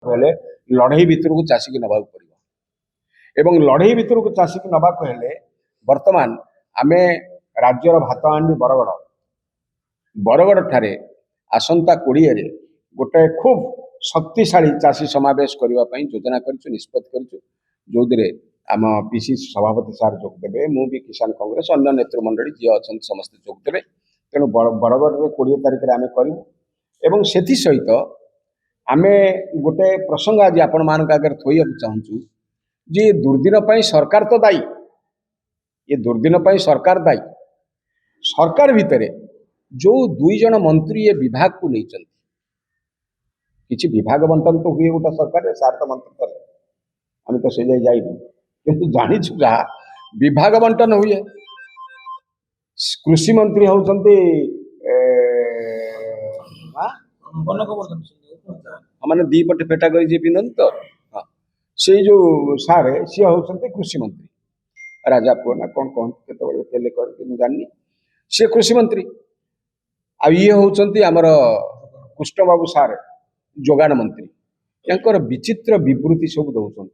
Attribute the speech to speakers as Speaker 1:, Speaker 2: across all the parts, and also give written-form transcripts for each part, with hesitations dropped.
Speaker 1: हेले लड़ई भितर को चाषी की नवा पड़ो एवं लड़ई भितर को चाषी की नवा हेले वर्तमान आमे राज्यर भातहांडी बरगड़ ठारे आसंता 20 रे गोटे खूब शक्तिशाली चाषी समावेश करने योजना कर निष्पत्ति कर जो आम पीसी सभापति सार जोगदेवे मु भी किसान कांग्रेस अन्य नेतृमंडली जी अच्छा समस्त जोगदेवे तेणु बरगढ़ में 20 तारिख में आम करूँ से सहित आम गोटे प्रसंग आज आपण मान आगे थोड़ा चाहूँ जे दुर्दिन सरकार तो दायी ये दुर्दिन सरकार दायी सरकार भितर जो 2 जन मंत्री ये विभाग को नहीं किसी विभाग बंटन तो हुए गोटे सरकार सार तो मंत्री कले आम तो से जाइनु किंतु जानीछु जहाँ विभाग बंटन हुए कृषि मंत्री होउछन्ते माने दी पटे फेटा कर पिंधन तो हाँ से जो सारे सी होउछन्ते कृषि मंत्री राजा पुआ ना कौन कहते जानी सी कृषि मंत्री आ ये होउछन्ते आमर कृष्ण बाबू सार जोगान मंत्री यांकर विचित्र विवृत्ति सब दौरान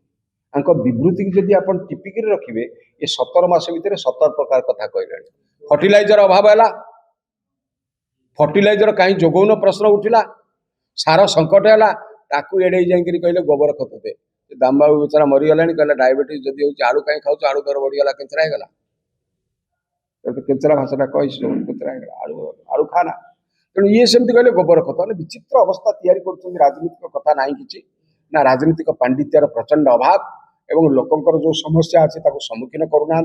Speaker 1: विवृत्ति की जदि आप टिपिक रखिए ये 17 मास भितर 17 प्रकार कथा कहला फर्टिलाइजर अभाव है फर्टिलाइजर कहीं जोगौन प्रश्न उठिला सार संकट है ताकू एड़े जाकि कहले गोबर खत दे दाम बाबू बेचारा मरीगला कहला डायबिटीज जदि हो आलू कहीं खाऊ आलू दर बढ़ीगला केंचरा होगा तो केंचरा भाषा कही केंचरा आलू आलू खाना तेणु ये सेमती कहले गोबर खत विचित्र अवस्था तैयारी कर राजनीतिक कथा ना कि ना राजनीतिक पांडित्यर प्रचंड अभाव एवं लोकंकर जो समस्या अच्छी सम्मुखीन करूना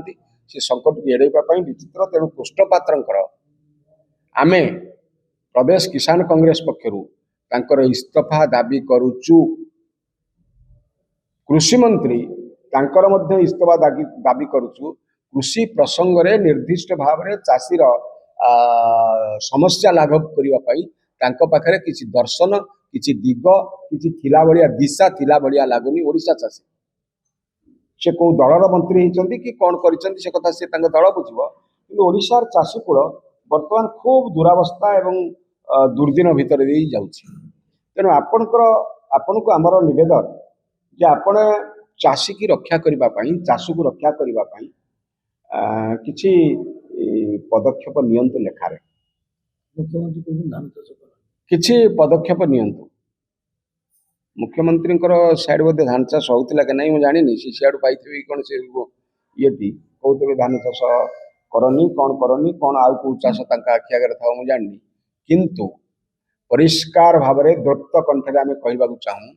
Speaker 1: से संकट को एड़ाई विचित्र तेणु कृष्ण पात्र आमे प्रदेश किसान कांग्रेस पक्षर इस्तीफा दाबी करुचु कृषि मंत्री इस्तीफा दाबी करुचु कृषि प्रसंग रे निर्दिष्ट भाव में चाषीर समस्या लाघव करने पाखे किसी दर्शन किसी दिग किसी थिला भलिया दिशा थिला भलिया लागुनी ओडिशा चाषी से कौ दलर मंत्री होती कि कौन कर कथा से दल बुझे कि ओडिशार चाषी कूल बर्तमान खूब दुरावस्था एवं दुर्दिन भितर तेणु आपण को आमर निवेदन जे आपण चाषी की रक्षा करने चाषू को रक्षा करने किसी पदक्षेप नियंतु लेखारे किसी पदक्षेप नियंतु मुख्यमंत्री सैड बोधे धान चाष होता कि नहीं जानी सी सियाड़ पाई कौन से ये कहते धान चाष करनी कौन आउ कौ चाष आखि आगे था मुझे जानी किंतु परिष्कार भाव में द्रुत कंठे आम कहवाक चाहूँ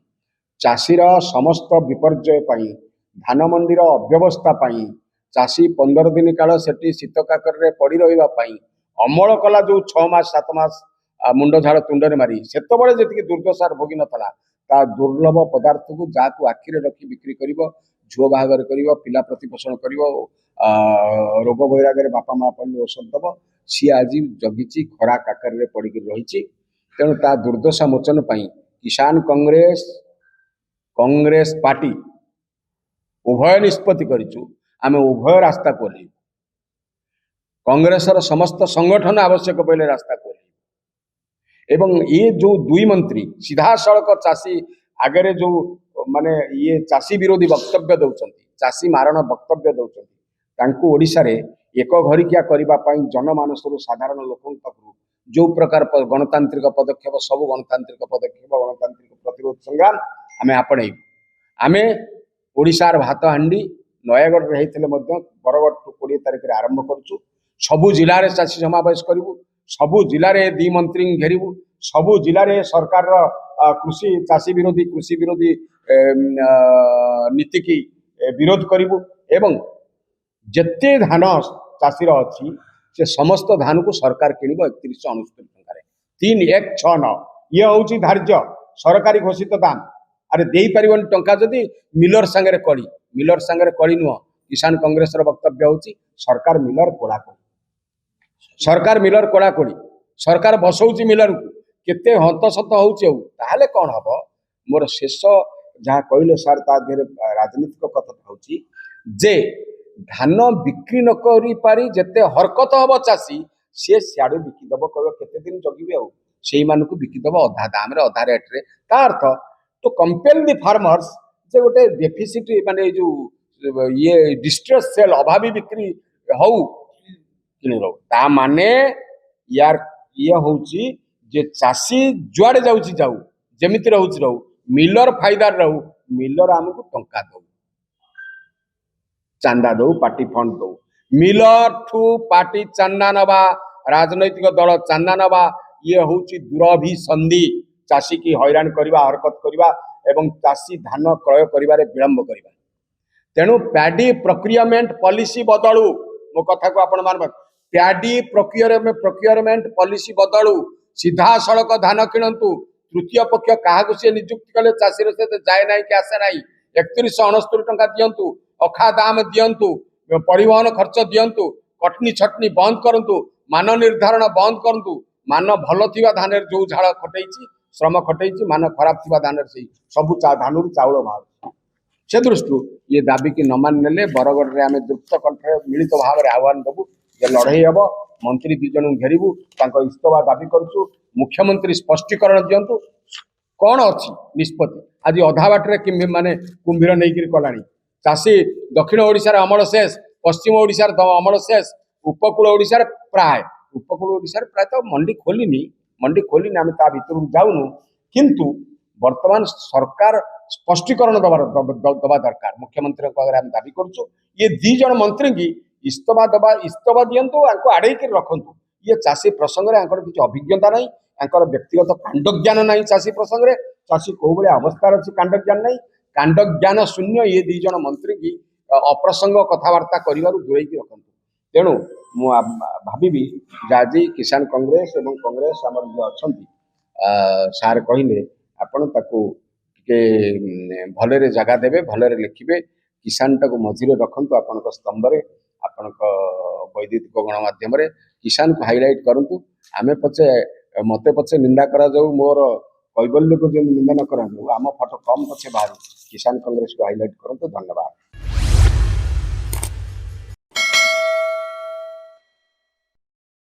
Speaker 1: चाषीर समस्त विपर्यय धान मंडीर अव्यवस्था चाषी 15 दिन काल से शीत काकर पड़ रही अमल कला जो 6 मास 7 मास मुंड झाड़ तुंडे मारी से जी दुर्दशार भोगी नाला ता दुर्लभ पदार्थ को जहाँ आखिरे रखी बिक्री कर झुओ बाहागर कर पिला प्रतिपोषण कर रोग वैराग्य बापा माँ पड़े औषध दब सी आज जगी खरा काकर पड़ रही तेणु ता दुर्दशा मोचन किसान कांग्रेस पार्टी उभय निष्पत्ति करिचु आमे उभय रास्ता को कांग्रेसर समस्त संगठन आवश्यक पहले रास्ता को एवं ये जो 2 मंत्री सीधा सड़क चाषी आगे जो माने ये चाषी विरोधी वक्तव्य दौरान चाषी मारण वक्तव्य दौरान ओडिशा रे एक घरिकिया करने जनमानस साधारण लोक जो प्रकार गणतांत्रिक पदक्षेप सब गणतांत्रिक पदक्षेप गणतांत्रिक प्रतिरोध संग्राम आमे आपणे आमे ओडिशार भातहांडी नयागढ़ होते बरगढ़ 20 तारिख में आरंभ करुचु सबु जिले में चाषी समावेश करूँ सबु जिले में 2 मंत्री घेरू सबु जिले में सरकार कृषि चाषी विरोधी नीति की विरोध करूँ एवं जिते धान चाषीर अच्छी से समस्त धान को सरकार किणव 3169 टकर 3169 ये हूँ धार्य सरकारी घोषित दाम अरे दे पार टंका जदि मिलर सांगे कड़ी नुह किसान कांग्रेस वक्तव्य हूँ सरकार मिलर कोड़ाकोड़ी सरकार बसौची मिलर को केते हंतसत होले कौन हम मोर शेष जहाँ कहले सार राजनीतिक कथा हूँ जे धान बिक्री न करी पारी जेते हरकत हम चाषी सी सियाड़ू बिकिदब कह केते दिन जगिबे से बिकिदब अधा दाम अधा रेट्रे ता अर्थ टू कंपेल द फार्मर्स जे गोटे डेफिसिट माने जो ये डिस्ट्रेस सेल अभावी बिक्री हौ किनु रो ता माने यार ये होउची जे चासी जुआड़े जाउची जाऊ जेमिति रहउची रहू मिलर फायदार रहू मिलर हमको टंका दो चांदा दो पार्टी फंड दो मिलर ठू पार्टी चांदा नबा राजनैतिक दल चांदा नबा ये होउची दुरभिसंधि चासी की हैरान करवा हरकत करवा एवं चासी धान क्रय करिबारे विलंब करवा तेणु पैडी प्रोक्योरमेंट पॉलिसी बदलू मो कथा को आपण मान पैडी प्रोक्योरमेंट पॉलिसी बदलू सीधा सड़क धान किणतु तृतीय पक्ष क्या सी नियुक्ति कले चाषी से जाए ना कि आसे ना 3169 टंका दिंतु अखा दाम दिंतु परिवहन खर्च दिंतु कटनी छटनी बंद करंतु मान निर्धारण बंद करंतु मान भल थिबा धान जो झाड़ खटई श्रम खटई मान खराब थिबा धान से सबू धान चाउल बाहर से दृष्टि ये दाबी की न मान ने बरगढ़ में आम द्रुत कंठे मिलित भाव में आह्वान देवु जे लड़े हम मंत्री दुई जन घेरबू इस्तफा दाबी करुचु मुख्यमंत्री स्पष्टीकरण दिंतु कौन अच्छी निष्पत्ति आज अधा बाटे माने कुंभीर नहीं कलानी चाषी दक्षिण ओडिशार अमल शेष पश्चिम ओडिशार अमल शेष उपकूल ओडिशार प्राय उपकूल ओडिशार प्राय तो मंडी खोलिनी आम ता भीतर जाऊनु किंतु वर्तमान सरकार स्पष्टीकरण दबा दरकार मुख्यमंत्री दाबी करुचु ये दी जन मंत्री की इस्तफा दिंतु आड़े रखु ये चाषी प्रसंग में किसी अभिज्ञता नहीं व्यक्तिगत कांड ज्ञान ना चाषी प्रसंग में चाषी कौ भाया अवस्था अच्छी कांड ज्ञान नहीं कांड ज्ञान शून्य ये दी जन मंत्री की अप्रसंग कथबार्ता कर दूरे रखु तेणु भावी आज किसान कांग्रेस एवं कांग्रेस आम जो अच्छा सार कहले आपण के भलरे जगह देवे भलरे लिखिबे किसान टाको मझिरे रखंतु आपनक स्तंभ रे आपनक वैद्युतिक गणमाध्यम रे किसान को हाईलाइट करंतु आमे पछे मते पछे निंदा करा जाऊ मोर कैबल्य को जो निंदा न करा जाऊ आम फोटो कम पछे बाहर किसान कांग्रेस को हाईलाइट करंतु धन्यवाद।